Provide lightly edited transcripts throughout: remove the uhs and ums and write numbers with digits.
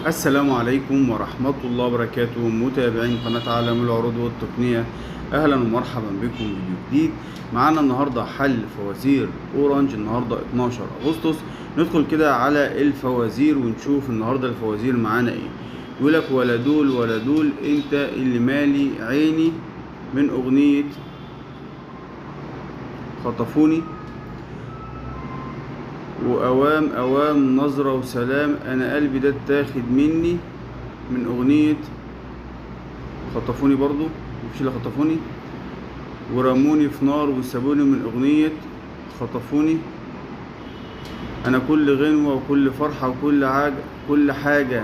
السلام عليكم ورحمة الله وبركاته، متابعين قناة عالم العروض والتقنية. أهلا ومرحبا بكم فيديو جديد. معانا النهاردة حل فوازير أورنج، النهاردة 12 أغسطس. ندخل كده على الفوازير ونشوف النهاردة الفوازير معانا إيه. يقولك ولا دول ولا دول أنت اللي مالي عيني، من أغنية خطفوني. وأوام أوام نظرة وسلام، أنا قلبي ده اتاخد مني، من أغنية خطفوني. برضو مفيش إلا خطفوني. ورموني في نار وسابوني، من أغنية خطفوني. أنا كل غنوة وكل فرحة وكل حاجة، كل حاجة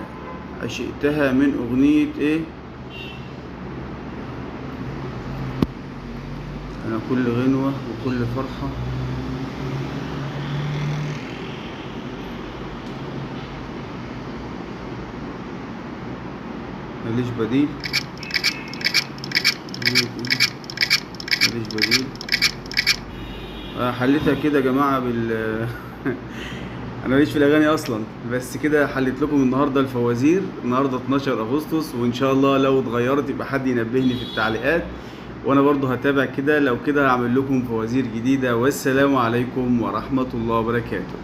عشقتها، من أغنية إيه؟ أنا كل غنوة وكل فرحة. ماليش بديل. ماليش بديل. حليتها كده يا جماعة انا ماليش في الاغاني اصلا، بس كده حليت لكم النهارده الفوازير. النهارده 12 اغسطس، وان شاء الله لو اتغيرت يبقى حد ينبهني في التعليقات، وانا برضو هتابع كده. لو كده هعمل لكم فوازير جديدة. والسلام عليكم ورحمة الله وبركاته.